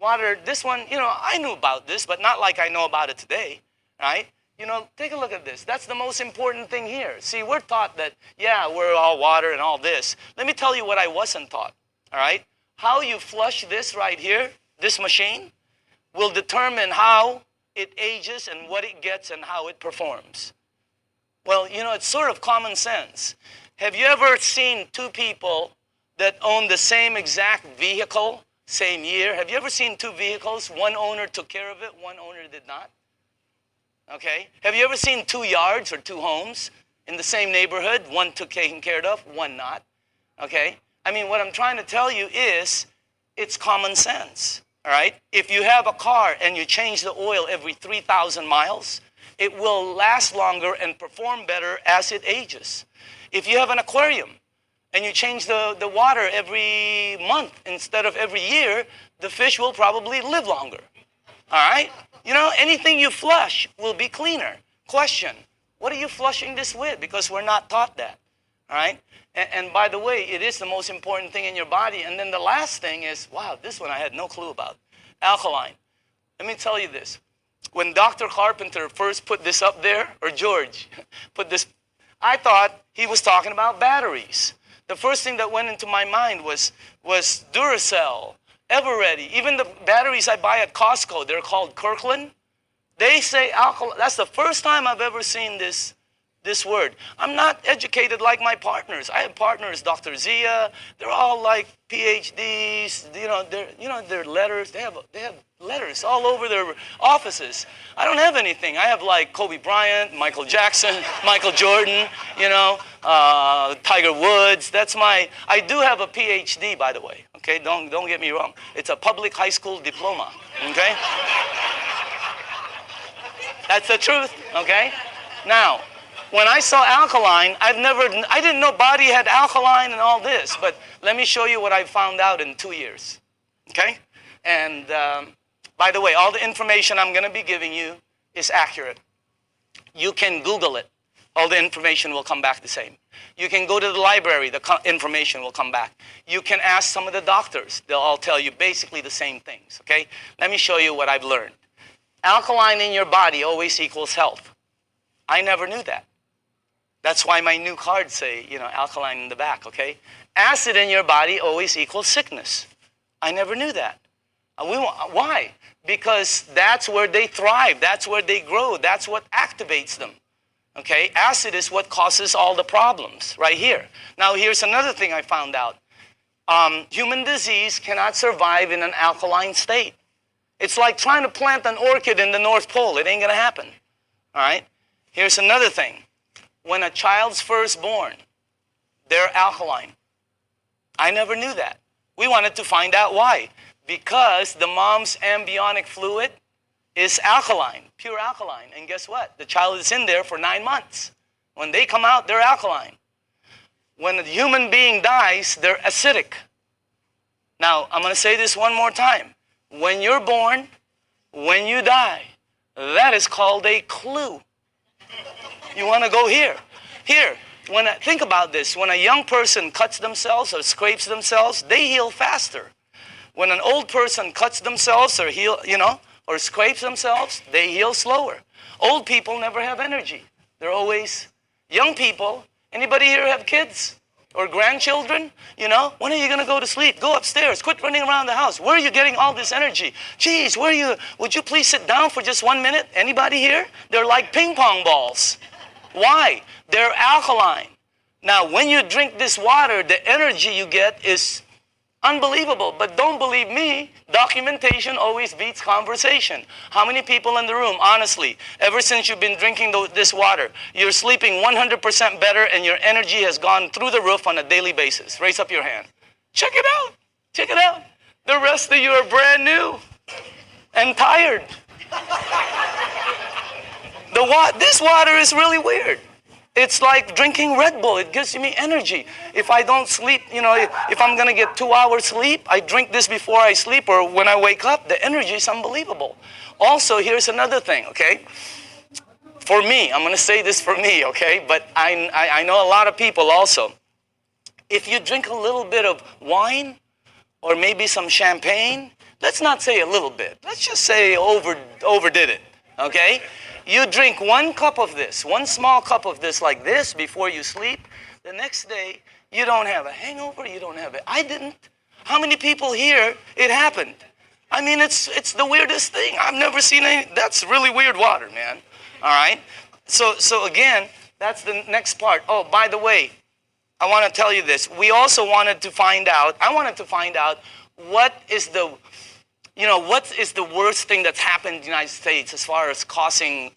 water, this one, I knew about this, but not like I know about it today, right? Take a look at this. That's the most important thing here. See, we're taught that, yeah, we're all water and all this. Let me tell you what I wasn't taught, all right? How you flush this right here, this machine, will determine how it ages and what it gets and how it performs. Well, it's sort of common sense. Have you ever seen two people that own the same exact vehicle, same year? Have you ever seen two vehicles? One owner took care of it, one owner did not. Okay? Have you ever seen two yards or two homes in the same neighborhood? One took taken care of, one not. Okay? I mean, what I'm trying to tell you is it's common sense. All right? If you have a car and you change the oil every 3,000 miles, it will last longer and perform better as it ages. If you have an aquarium and you change the water every month instead of every year, the fish will probably live longer. All right? Anything you flush will be cleaner. Question, what are you flushing this with? Because we're not taught that. All right? And by the way, it is the most important thing in your body. And then the last thing is, wow, this one I had no clue about. Alkaline. Let me tell you this. When Dr. Carpenter first put this up there, or George put this, I thought he was talking about batteries. The first thing that went into my mind was Duracell, Everready. Even the batteries I buy at Costco, they're called Kirkland. They say alkaline. That's the first time I've ever seen this word. I'm not educated like my partners. I have partners, Dr. Zia. They're all like PhDs. Their letters. They have letters all over their offices. I don't have anything. I have like Kobe Bryant, Michael Jackson, Michael Jordan. Tiger Woods. I do have a PhD, by the way. Okay, don't get me wrong. It's a public high school diploma. Okay. That's the truth. Okay. Now, when I saw alkaline, I didn't know body had alkaline and all this, but let me show you what I found out in 2 years, okay? And by the way, all the information I'm going to be giving you is accurate. You can Google it. All the information will come back the same. You can go to the library, the information will come back. You can ask some of the doctors. They'll all tell you basically the same things, okay? Let me show you what I've learned. Alkaline in your body always equals health. I never knew that. That's why my new cards say, alkaline in the back, okay? Acid in your body always equals sickness. I never knew that. Why? Because that's where they thrive. That's where they grow. That's what activates them, okay? Acid is what causes all the problems right here. Now, here's another thing I found out. Human disease cannot survive in an alkaline state. It's like trying to plant an orchid in the North Pole. It ain't going to happen, all right? Here's another thing. When a child's first born, they're alkaline. I never knew that. We wanted to find out why. Because the mom's amniotic fluid is alkaline, pure alkaline. And guess what? The child is in there for 9 months. When they come out, they're alkaline. When a human being dies, they're acidic. Now, I'm going to say this one more time. When you're born, when you die, that is called a clue. You want to go here. Here, think about this. When a young person cuts themselves or scrapes themselves, they heal faster. When an old person cuts themselves or or scrapes themselves, they heal slower. Old people never have energy. They're always young people. Anybody here have kids or grandchildren? When are you going to go to sleep? Go upstairs. Quit running around the house. Where are you getting all this energy? Geez, would you please sit down for just 1 minute? Anybody here? They're like ping pong balls. Why? They're alkaline. Now, when you drink this water, the energy you get is unbelievable. But don't believe me, documentation always beats conversation. How many people in the room, honestly, ever since you've been drinking this water, you're sleeping 100% better and your energy has gone through the roof on a daily basis? Raise up your hand. Check it out. Check it out. The rest of you are brand new and tired. This water is really weird. It's like drinking Red Bull. It gives me energy. If I don't sleep, if I'm going to get 2 hours sleep, I drink this before I sleep or when I wake up. The energy is unbelievable. Also, here's another thing, okay? For me, I'm going to say this for me, okay? But I know a lot of people also. If you drink a little bit of wine or maybe some champagne, let's not say a little bit. Let's just say overdid it, okay? You drink 1 cup of this, 1 small cup of this like this before you sleep. The next day, you don't have a hangover, you don't have it. I didn't. How many people here, it happened? I mean, it's the weirdest thing. I've never seen any, that's really weird water, man. All right? So again, that's the next part. Oh, by the way, I want to tell you this. We also wanted to find out, I wanted to find out what is the worst thing that's happened in the United States as far as causing,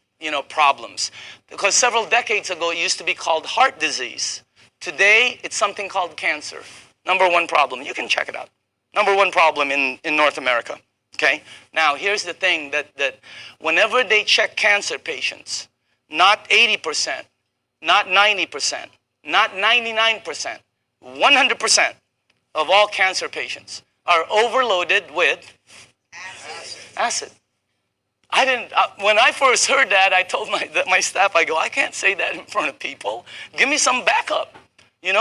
problems. Because several decades ago, it used to be called heart disease. Today, it's something called cancer. Number 1 problem. You can check it out. Number 1 problem in North America. Okay? Now, here's the thing that whenever they check cancer patients, not 80%, not 90%, not 99%, 100% of all cancer patients are overloaded with acid. I didn't, when I first heard that, I told my staff, I go, I can't say that in front of people. Give me some backup.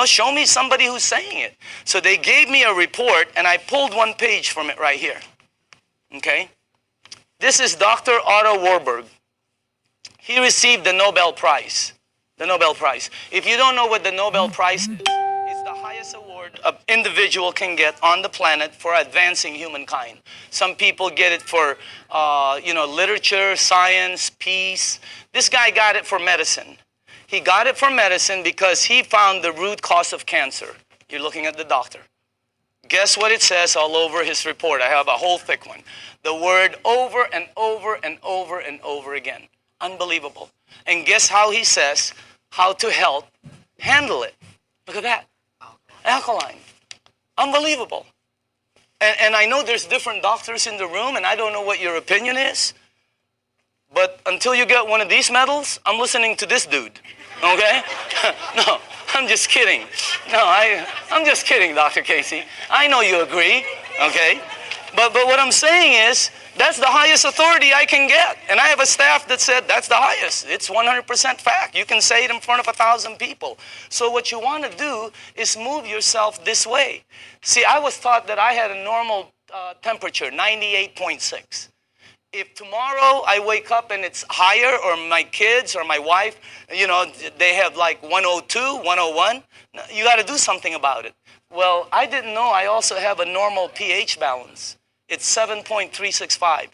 Show me somebody who's saying it. So they gave me a report, and I pulled 1 page from it right here. Okay? This is Dr. Otto Warburg. He received the Nobel Prize. The Nobel Prize. If you don't know what the Nobel Prize is, it's the highest award an individual can get on the planet for advancing humankind. Some people get it for, literature, science, peace. This guy got it for medicine. He got it for medicine because he found the root cause of cancer. You're looking at the doctor. Guess what it says all over his report? I have a whole thick one. The word over and over and over and over again. Unbelievable. And guess how he says how to handle it. Look at that. Alkaline. Unbelievable. And I know there's different doctors in the room, and I don't know what your opinion is. But until you get one of these medals, I'm listening to this dude. Okay? No, I'm just kidding. No, I'm just kidding, Dr. Casey. I know you agree. Okay? But what I'm saying is, that's the highest authority I can get. And I have a staff that said that's the highest. It's 100% fact. You can say it in front of 1,000 people. So what you want to do is move yourself this way. See, I was taught that I had a normal temperature, 98.6. If tomorrow I wake up and it's higher, or my kids or my wife, they have like 102, 101, you got to do something about it. Well, I didn't know I also have a normal pH balance. It's 7.365.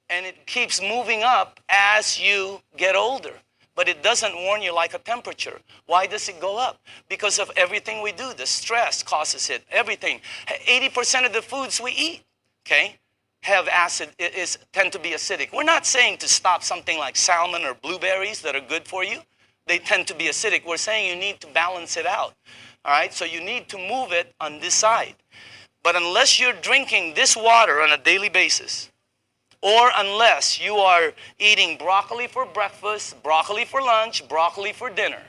And it keeps moving up as you get older. But it doesn't warn you like a temperature. Why does it go up? Because of everything we do. The stress causes it, everything. 80% of the foods we eat, okay, have acid, tend to be acidic. We're not saying to stop something like salmon or blueberries that are good for you. They tend to be acidic. We're saying you need to balance it out. All right, so you need to move it on this side. But unless you're drinking this water on a daily basis, or unless you are eating broccoli for breakfast, broccoli for lunch, broccoli for dinner,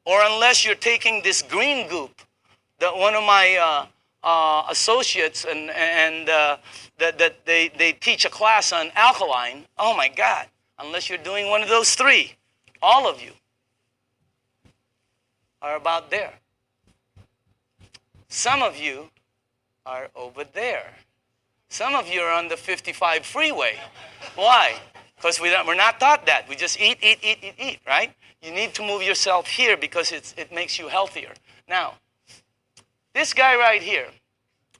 or unless you're taking this green goop that one of my associates that they teach a class on alkaline, oh my God, unless you're doing one of those 3, all of you are about there. Some of you are over there. Some of you are on the 55 freeway. Why? Because we're not taught that. We just eat, right? You need to move yourself here because it makes you healthier. Now, this guy right here,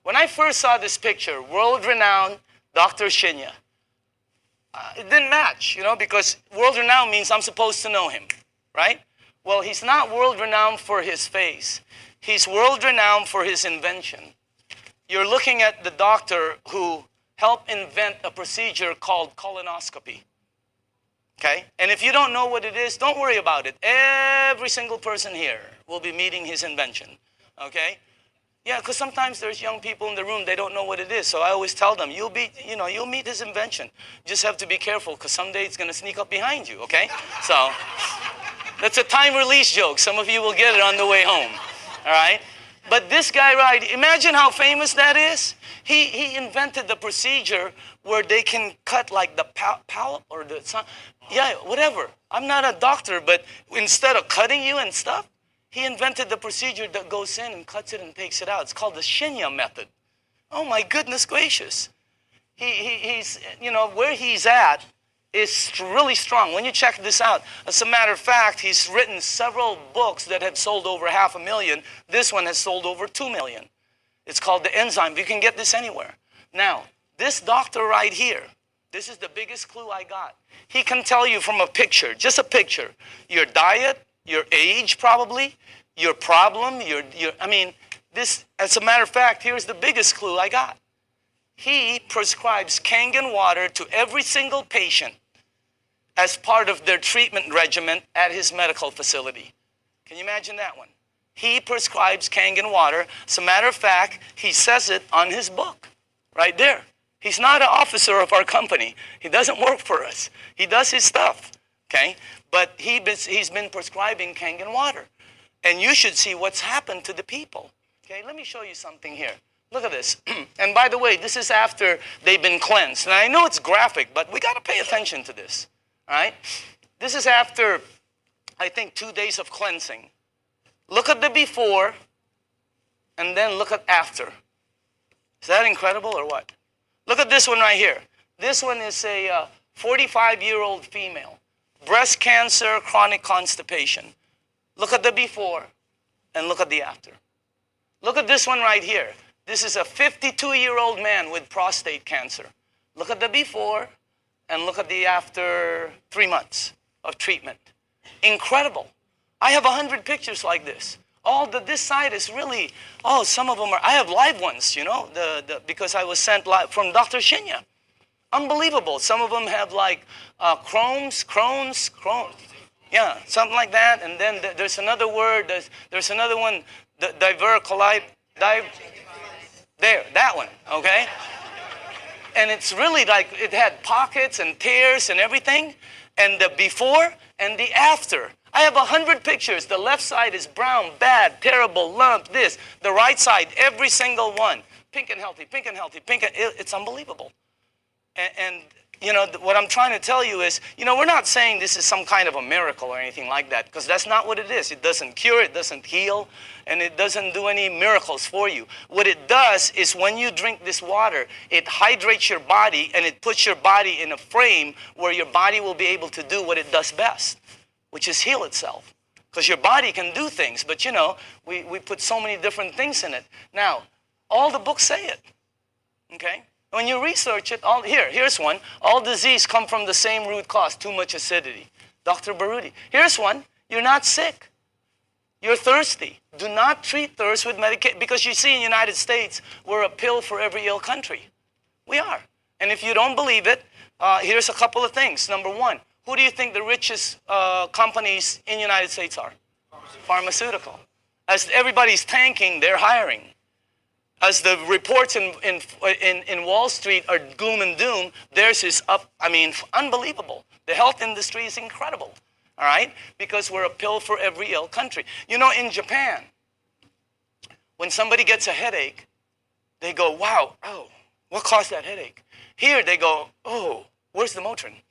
when I first saw this picture, world-renowned Dr. Shinya, it didn't match, because world-renowned means I'm supposed to know him, right? Well, he's not world-renowned for his face. He's world-renowned for his invention. You're looking at the doctor who helped invent a procedure called colonoscopy. Okay? And if you don't know what it is, don't worry about it. Every single person here will be meeting his invention. Okay? Yeah, because sometimes there's young people in the room, they don't know what it is. So I always tell them, you'll meet his invention. You just have to be careful because someday it's going to sneak up behind you, okay? So that's a time release joke. Some of you will get it on the way home. All right? But this guy, right, imagine how famous that is. He invented the procedure where they can cut like the palate or the, yeah, whatever. I'm not a doctor, but instead of cutting you and stuff, he invented the procedure that goes in and cuts it and takes it out. It's called the Shinya method. Oh my goodness gracious. He's, you know, where he's at is really strong. When you check this out, as a matter of fact, he's written several books that have sold over 500,000. This one has sold over 2 million. It's called The Enzyme. You can get this anywhere. Now, this doctor right here, this is the biggest clue I got. He can tell you from a picture, just a picture, your diet, your age probably, your problem, I mean, this, as a matter of fact, here's the biggest clue I got. He prescribes Kangen water to every single patient as part of their treatment regimen at his medical facility. Can you imagine that one? He prescribes Kangen water. As a matter of fact, he says it on his book, right there. He's not an officer of our company. He doesn't work for us. He does his stuff, okay? But he's been prescribing Kangen water. And you should see what's happened to the people. Okay, let me show you something here. Look at this. And by the way, this is after they've been cleansed. And I know it's graphic, but we got to pay attention to this. All right? This is after, I think, 2 days of cleansing. Look at the before, and then look at after. Is that incredible or what? Look at this one right here. This one is a 45-year-old female. Breast cancer, chronic constipation. Look at the before, and look at the after. Look at this one right here. This is a 52-year-old man with prostate cancer. Look at the before and look at the after 3 months of treatment. Incredible. I have 100 pictures like this. This side is really, some of them are, I have live ones, you know, because I was sent live from Dr. Shinya. Unbelievable. Some of them have like Crohn's. Yeah, something like that. And then there's another word, there's another one, there, that one, okay? And it's really like it had pockets and tears and everything. And the before and the after. I have 100 pictures. The left side is brown, bad, terrible, lump, this. The right side, every single one. Pink and healthy, pink and healthy, pink and it's unbelievable. And you know, what I'm trying to tell you is, you know, we're not saying this is some kind of a miracle or anything like that, because that's not what it is. It doesn't cure, it doesn't heal, and it doesn't do any miracles for you. What it does is when you drink this water, it hydrates your body and it puts your body in a frame where your body will be able to do what it does best, which is heal itself. Because your body can do things, but you know, we put so many different things in it. Now, all the books say it, okay? When you research it, here's one. All disease come from the same root cause, too much acidity. Dr. Baruti. Here's one. You're not sick. You're thirsty. Do not treat thirst with medication. Because you see in the United States, we're a pill for every ill country. We are. And if you don't believe it, here's a couple of things. Number one, who do you think the richest companies in the United States are? Pharmaceutical. As everybody's tanking, they're hiring. As the reports in Wall Street are gloom and doom, theirs is up, I mean, unbelievable. The health industry is incredible, all right? Because we're a pill for every ill country. You know, in Japan, when somebody gets a headache, they go, wow, what caused that headache? Here they go, where's the Motrin?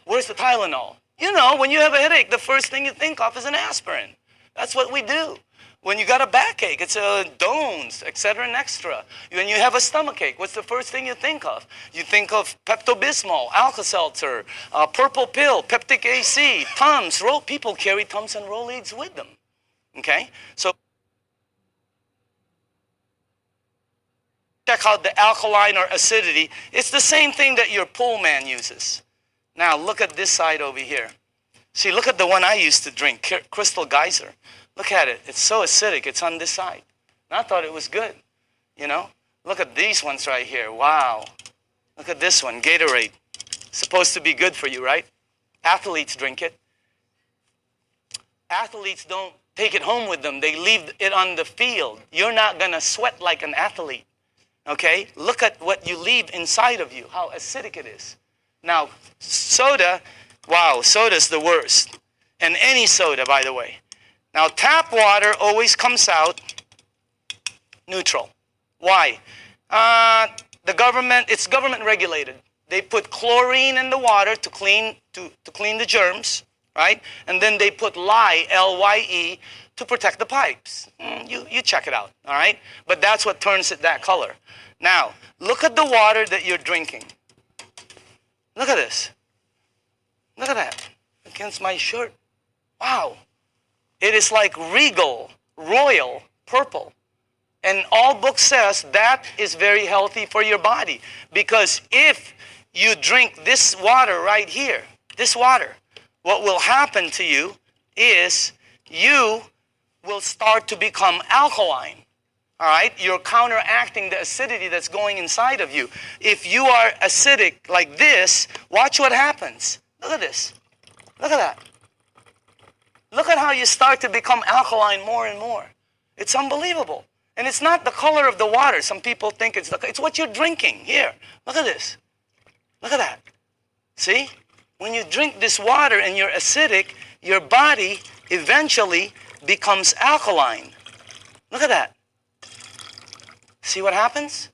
Where's the Tylenol? You know, when you have a headache, the first thing you think of is an aspirin. That's what we do. When you got a backache, it's a Dones, etc. and extra. When you have a stomachache, what's the first thing you think of? You think of Pepto-Bismol, Alka-Seltzer, Purple Pill, Peptic AC, Tums. People carry Tums and Rolaids with them, okay? So check out the alkaline or acidity. It's the same thing that your pool man uses. Now look at this side over here. See, look at the one I used to drink, Crystal Geyser. Look at it. It's so acidic. It's on this side. And I thought it was good, you know. Look at these ones right here. Wow. Look at this one, Gatorade. Supposed to be good for you, right? Athletes drink it. Athletes don't take it home with them. They leave it on the field. You're not going to sweat like an athlete, okay? Look at what you leave inside of you, how acidic it is. Now, soda, wow, soda's the worst. And any soda, by the way. Now, tap water always comes out neutral. Why? It's government regulated. They put chlorine in the water to clean the germs, right? And then they put lye, L-Y-E, to protect the pipes. You check it out, all right? But that's what turns it that color. Now, look at the water that you're drinking. Look at this. Look at that against my shirt. Wow. It is like regal, royal, purple. And all book says that is very healthy for your body. Because if you drink this water right here, this water, what will happen to you is you will start to become alkaline. All right? You're counteracting the acidity that's going inside of you. If you are acidic like this, watch what happens. Look at this. Look at that. Look at how you start to become alkaline more and more. It's unbelievable. And it's not the color of the water. Some people think it's what you're drinking. Here, look at this. Look at that. See? When you drink this water and you're acidic, your body eventually becomes alkaline. Look at that. See what happens?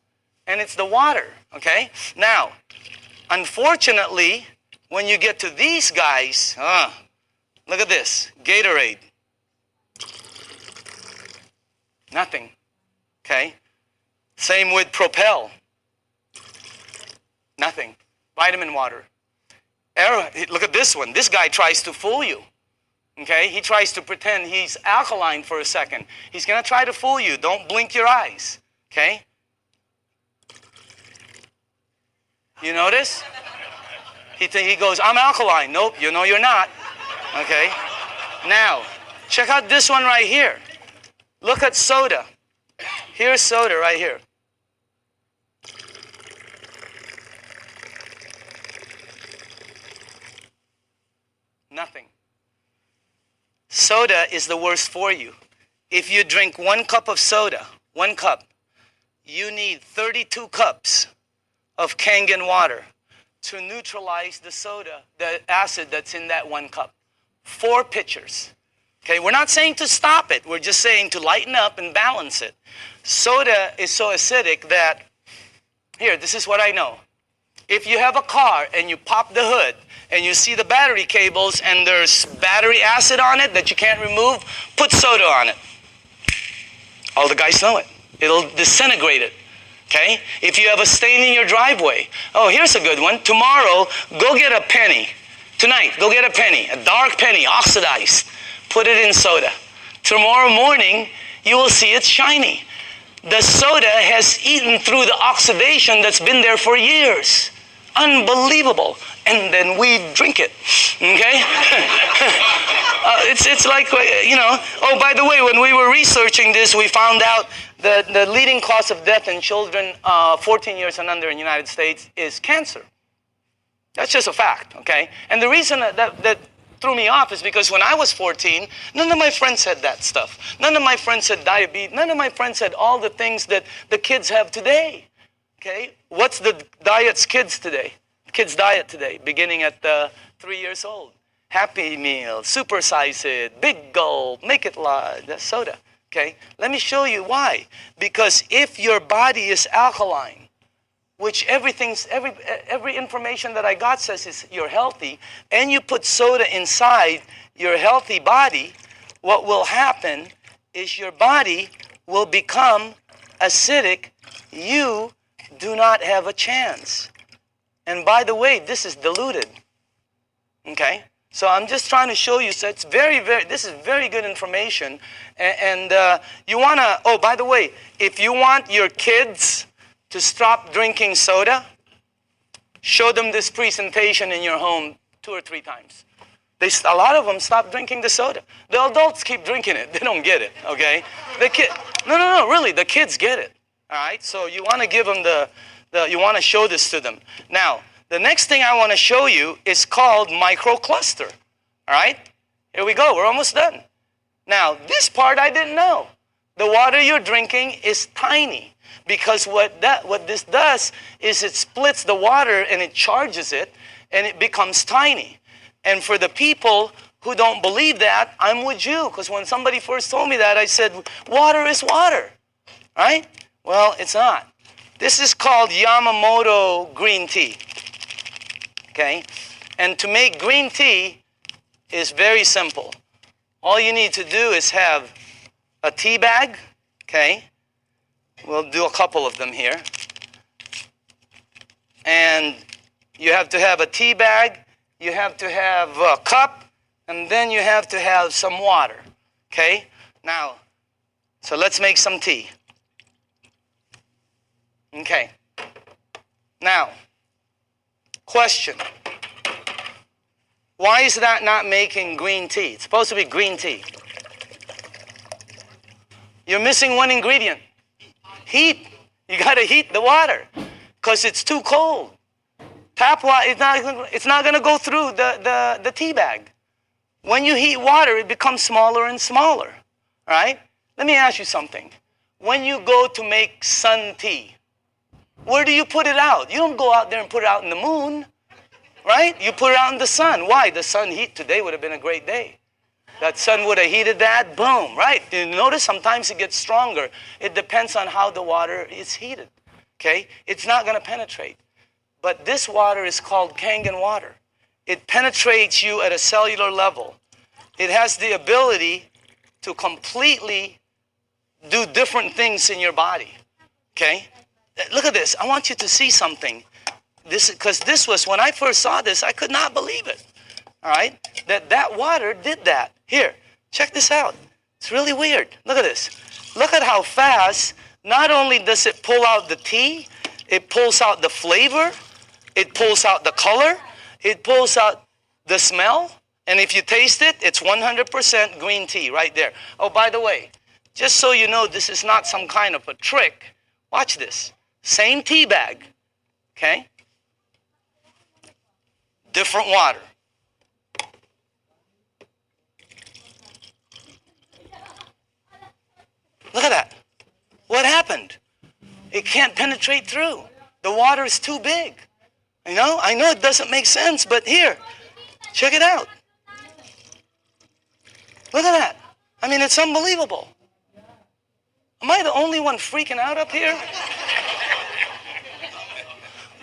And it's the water, okay? Now, unfortunately, when you get to these guys, look at this, Gatorade. Nothing, okay? Same with Propel. Nothing. Vitamin water. Look at this one. This guy tries to fool you. Okay? He tries to pretend he's alkaline for a second. He's going to try to fool you. Don't blink your eyes. Okay? You notice? He goes, I'm alkaline. Nope, you know you're not. Okay? Now, check out this one right here. Look at soda. Here's soda right here. Nothing. Soda is the worst for you. If you drink 1 cup of soda, 1 cup, you need 32 cups of Kangen water to neutralize the soda, the acid that's in that 1 cup. 4 pitchers. Okay, we're not saying to stop it. We're just saying to lighten up and balance it. Soda is so acidic that, here, this is what I know. If you have a car and you pop the hood and you see the battery cables and there's battery acid on it that you can't remove, put soda on it. All the guys know it. It'll disintegrate it. Okay? If you have a stain in your driveway, oh, here's a good one. Tomorrow, go get a penny. Tonight, go get a penny, a dark penny, oxidized. Put it in soda. Tomorrow morning, you will see it's shiny. The soda has eaten through the oxidation that's been there for years. Unbelievable. And then we drink it. Okay? It's like, you know, oh, by the way, when we were researching this, we found out that the leading cause of death in children 14 years and under in the United States is cancer. That's just a fact, okay? And the reason that threw me off is because when I was 14, none of my friends had that stuff. None of my friends had diabetes. None of my friends had all the things that the kids have today. Okay? What's the diets kids today? Kids diet today, beginning at 3 years old. Happy Meal, supersize it, big gulp, make it large, that's soda. Okay? Let me show you why. Because if your body is alkaline, which every information that I got says is you're healthy, and you put soda inside your healthy body, what will happen is your body will become acidic. You do not have a chance. And by the way, this is diluted. Okay? So I'm just trying to show you, so it's this is very good information. And you want to, oh, by the way, if you want your kids to stop drinking soda, show them this presentation in your home 2 or 3 times. A lot of them stop drinking the soda. The adults keep drinking it. They don't get it, okay? No, really, the kids get it, all right? So you want to give them you want to show this to them. Now, the next thing I want to show you is called microcluster, all right? Here we go, we're almost done. Now, this part I didn't know. The water you're drinking is tiny. Because what this does is it splits the water and it charges it and it becomes tiny. And for the people who don't believe that, I'm with you. Because when somebody first told me that, I said, water is water, right? Well, it's not. This is called Yamamoto green tea, okay? And to make green tea, is very simple. All you need to do is have a tea bag, okay? We'll do a couple of them here. And you have to have a tea bag, you have to have a cup, and then you have to have some water, okay? Now, so let's make some tea. Okay. Now, question. Why is that not making green tea? It's supposed to be green tea. You're missing one ingredient. Heat. You got to heat the water because it's too cold. Tap water, it's not going to go through the tea bag. When you heat water, it becomes smaller and smaller, right? Let me ask you something. When you go to make sun tea, where do you put it out? You don't go out there and put it out in the moon, right? You put it out in the sun. Why? The sun heat today would have been a great day. That sun would have heated that, boom, right? You notice sometimes it gets stronger. It depends on how the water is heated, okay? It's not going to penetrate. But this water is called Kangen water. It penetrates you at a cellular level. It has the ability to completely do different things in your body, okay? Look at this. I want you to see something. Because this was, when I first saw this, I could not believe it, all right? That water did that. Here, check this out. It's really weird. Look at this. Look at how fast, not only does it pull out the tea, it pulls out the flavor, it pulls out the color, it pulls out the smell, and if you taste it, it's 100% green tea right there. Oh, by the way, just so you know, this is not some kind of a trick. Watch this. Same tea bag, okay? Different water. Look at that. What happened? It can't penetrate through. The water is too big. You know, I know it doesn't make sense, but here, check it out. Look at that. I mean, it's unbelievable. Am I the only one freaking out up here?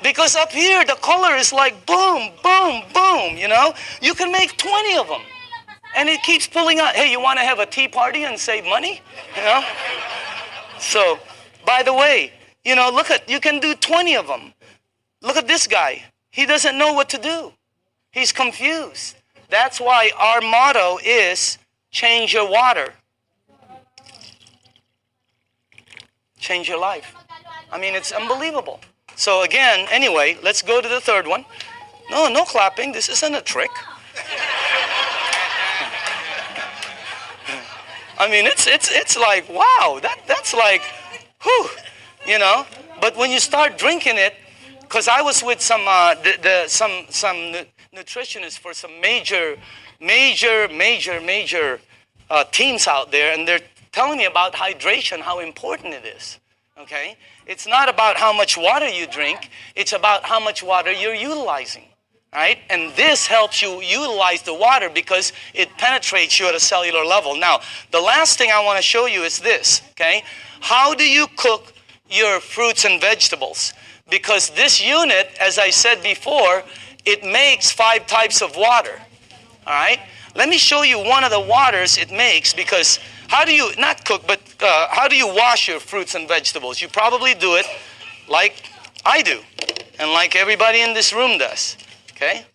Because up here, the color is like boom, boom, boom, you know? You can make 20 of them. And it keeps pulling out. Hey, you want to have a tea party and save money? You know? So, by the way, you know, look at, you can do 20 of them. Look at this guy. He doesn't know what to do. He's confused. That's why our motto is change your water. Change your life. I mean, it's unbelievable. So again, anyway, let's go to the third one. No clapping. This isn't a trick. I mean, it's like, wow, that's like, whew, you know. But when you start drinking it, because I was with some nutritionists for some major teams out there, and they're telling me about hydration, how important it is. Okay, it's not about how much water you drink; it's about how much water you're utilizing. Right? And this helps you utilize the water because it penetrates you at a cellular level. Now, the last thing I want to show you is this, okay? How do you cook your fruits and vegetables? Because this unit, as I said before, it makes 5 types of water, all right? Let me show you one of the waters it makes, because how do you, not cook, but how do you wash your fruits and vegetables? You probably do it like I do, and like everybody in this room does. Okay,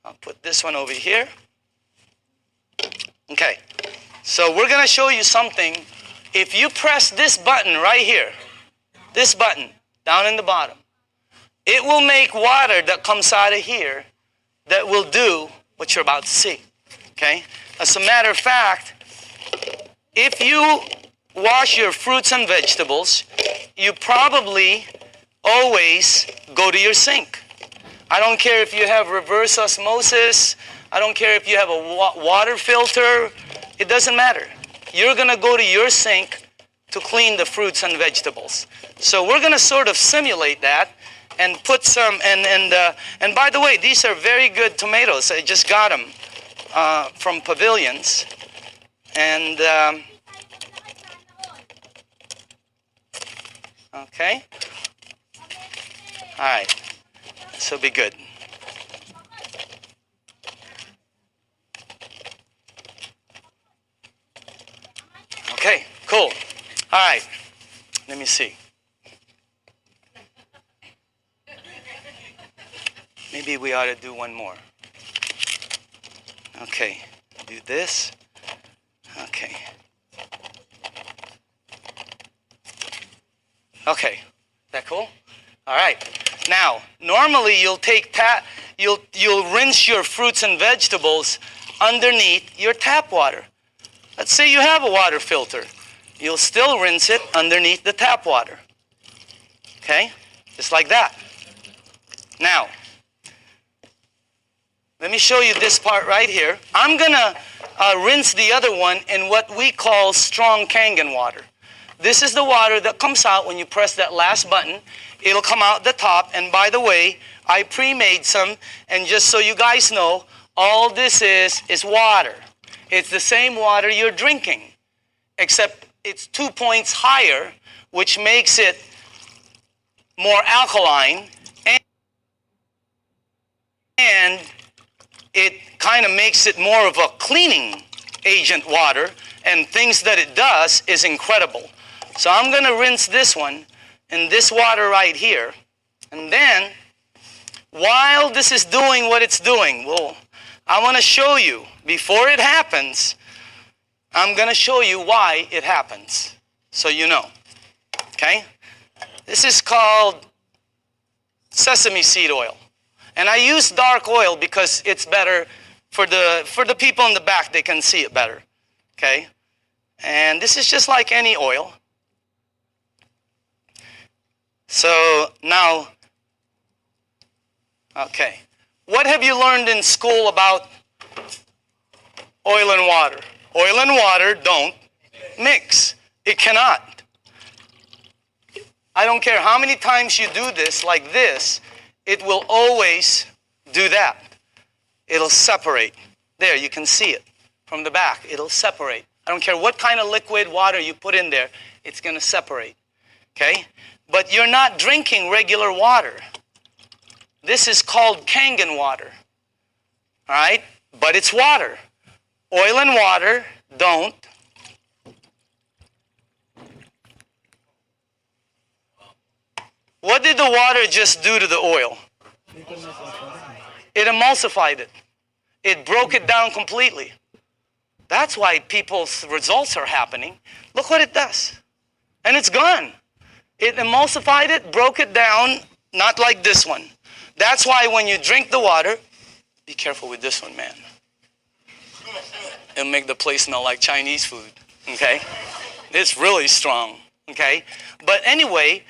I'll put this one over here. Okay, so we're going to show you something. If you press this button right here, this button down in the bottom, it will make water that comes out of here that will do what you're about to see. Okay, as a matter of fact, if you wash your fruits and vegetables, you probably always go to your sink. I don't care if you have reverse osmosis. I don't care if you have a water filter. It doesn't matter. You're going to go to your sink to clean the fruits and vegetables. So we're going to sort of simulate that and put some, and by the way, these are very good tomatoes. I just got them from Pavilions. And, okay. All right. This will be good. Cool. All right. Let me see. Maybe we ought to do one more. Okay. Do this. Okay. Okay. That cool? All right. Now, normally you'll take you'll rinse your fruits and vegetables underneath your tap water. Let's say you have a water filter. You'll still rinse it underneath the tap water. Okay? Just like that. Now, let me show you this part right here. I'm going to rinse the other one in what we call strong Kangen water. This is the water that comes out when you press that last button. It'll come out the top. And by the way, I pre-made some. And just so you guys know, all this is water. It's the same water you're drinking, except it's 2 points higher, which makes it more alkaline. And it kind of makes it more of a cleaning agent water. And things that it does is incredible. So I'm going to rinse this one in this water right here. And then, while this is doing what it's doing, well, I want to show you, before it happens, I'm going to show you why it happens, so you know. Okay? This is called sesame seed oil. And I use dark oil because it's better for the people in the back. They can see it better. Okay? And this is just like any oil. So now, okay. What have you learned in school about oil and water? Oil and water don't mix. It cannot. I don't care how many times you do this like this, it will always do that. It'll separate. There, you can see it from the back. It'll separate. I don't care what kind of liquid water you put in there, it's going to separate. Okay? But you're not drinking regular water. This is called Kangen water. All right? But it's water. Oil and water don't. What did the water just do to the oil? It emulsified it. It broke it down completely. That's why people's results are happening. Look what it does. And it's gone. It emulsified it, broke it down, not like this one. That's why when you drink the water, be careful with this one, man. It'll make the place smell like Chinese food, okay? It's really strong, okay? But anyway,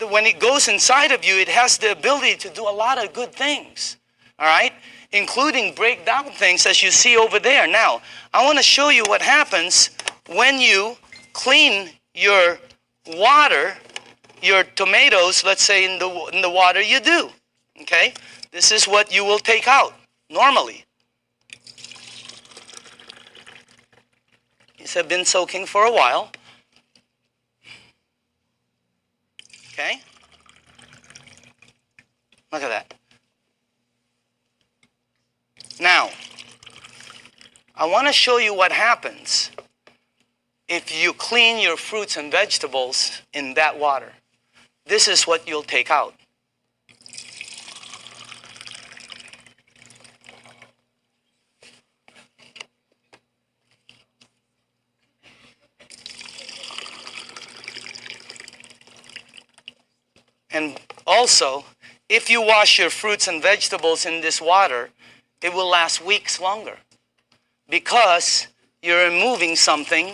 when it goes inside of you, it has the ability to do a lot of good things, all right? Including break down things as you see over there. Now, I want to show you what happens when you clean your water, your tomatoes, let's say in the water you do, okay? This is what you will take out normally. These have been soaking for a while. Okay? Look at that. Now, I want to show you what happens if you clean your fruits and vegetables in that water. This is what you'll take out. And also, if you wash your fruits and vegetables in this water, it will last weeks longer because you're removing something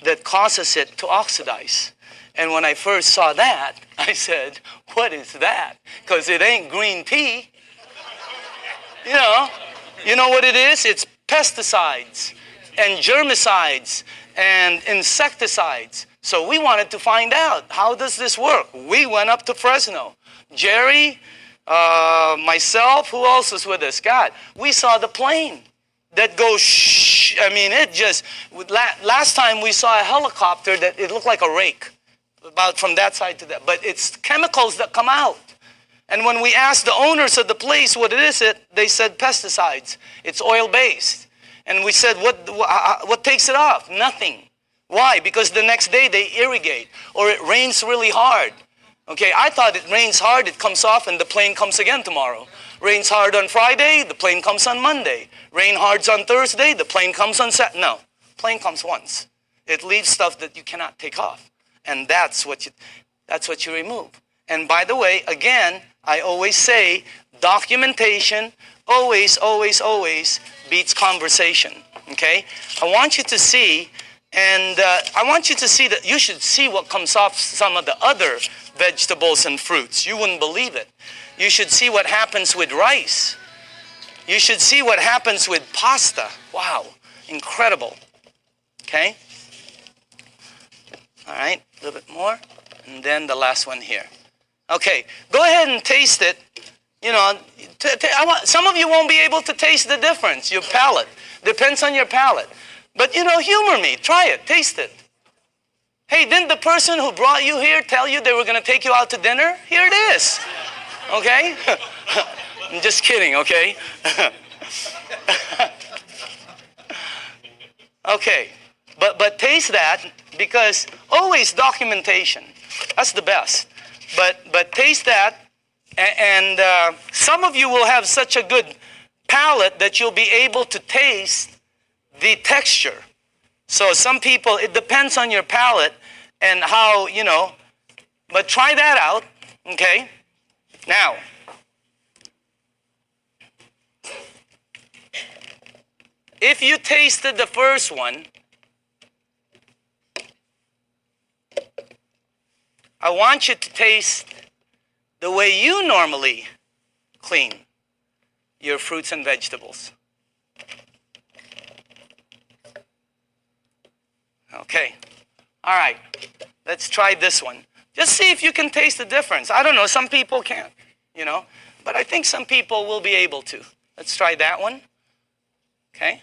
that causes it to oxidize. And when I first saw that, I said, what is that? Because it ain't green tea. You know what it is? It's pesticides and germicides and insecticides. So we wanted to find out, how does this work? We went up to Fresno. Jerry, myself, who else was with us? God, we saw the plane that goes shh. I mean, it just, last time we saw a helicopter that it looked like a rake, about from that side to that. But it's chemicals that come out. And when we asked the owners of the place what it is, they said pesticides. It's oil-based. And we said, what takes it off? Nothing. Why? Because the next day they irrigate, or it rains really hard. Okay, I thought it rains hard, it comes off, and the plane comes again tomorrow. Rains hard on Friday, the plane comes on Monday. Rain hard on Thursday, the plane comes on Saturday. No, plane comes once. It leaves stuff that you cannot take off. And that's what you remove. And by the way, again, I always say, documentation always, always, always beats conversation. Okay? I want you to see, and I want you to see that you should see what comes off some of the other vegetables and fruits. You wouldn't believe it. You should see what happens with rice. You should see what happens with pasta. Wow, incredible. Okay? All right, a little bit more. And then the last one here. Okay, go ahead and taste it. You know, some of you won't be able to taste the difference. Your palate. Depends on your palate. But, you know, humor me. Try it. Taste it. Hey, didn't the person who brought you here tell you they were going to take you out to dinner? Here it is. Okay? I'm just kidding, okay? Okay. But taste that, because always documentation. That's the best. But taste that, and some of you will have such a good palate that you'll be able to taste the texture. So some people, it depends on your palate and how, you know, but try that out, okay? Now, if you tasted the first one, I want you to taste the way you normally clean your fruits and vegetables. Okay. All right. Let's try this one. Just see if you can taste the difference. I don't know. Some people can't, you know. But I think some people will be able to. Let's try that one. Okay.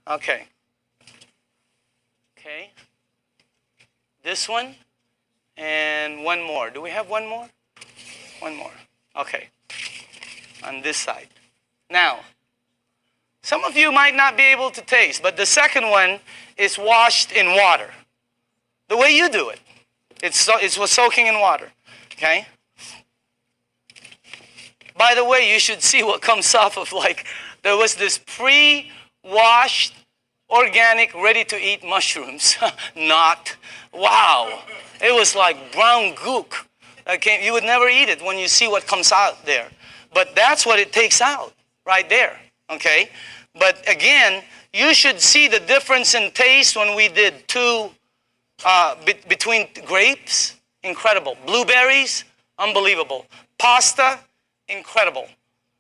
Okay. Okay. This one. And one more. Do we have one more? One more. Okay. On this side. Now, some of you might not be able to taste, but the second one is washed in water. The way you do it. It's soaking in water. Okay? By the way, you should see what comes off of, like, there was this pre-washed, organic, ready-to-eat mushrooms. Not. Wow. It was like brown gook. You would never eat it when you see what comes out there. But that's what it takes out right there. Okay? But again, you should see the difference in taste when we did between grapes, incredible. Blueberries, unbelievable. Pasta, incredible.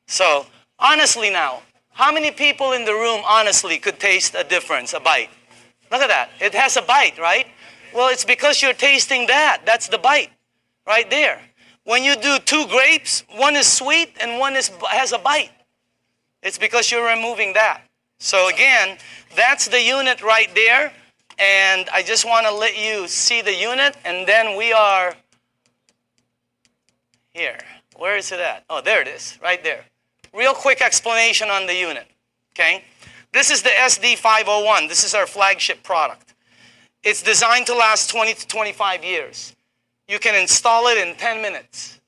So, honestly now, how many people in the room honestly could taste a difference, a bite? Look at that. It has a bite, right? Well, it's because you're tasting that. That's the bite right there. When you do two grapes, one is sweet and one has a bite. It's because you're removing that. So again, that's the unit right there. And I just want to let you see the unit. And then we are here. Where is it at? Oh, there it is, right there. Real quick explanation on the unit, okay? This is the SD501. This is our flagship product. It's designed to last 20 to 25 years. You can install it in 10 minutes.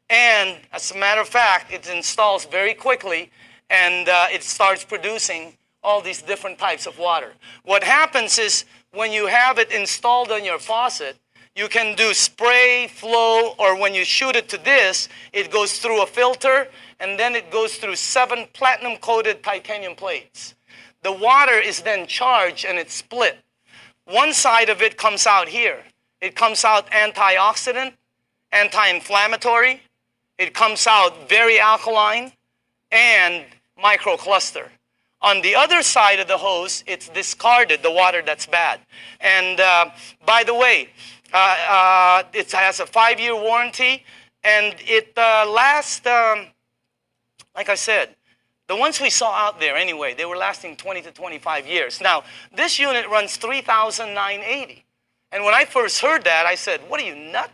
And as a matter of fact, it installs very quickly, and it starts producing all these different types of water. What happens is when you have it installed on your faucet, you can do spray, flow, or when you shoot it to this, it goes through a filter, and then it goes through 7 platinum-coated titanium plates. The water is then charged, and it's split. One side of it comes out here. It comes out antioxidant, anti-inflammatory. It comes out very alkaline, and microcluster. On the other side of the hose, it's discarded, the water that's bad. And by the way, it has a 5-year warranty, and it lasts, like I said, the ones we saw out there anyway, they were lasting 20 to 25 years. Now, this unit runs 3,980. And when I first heard that, I said, what are you, nuts?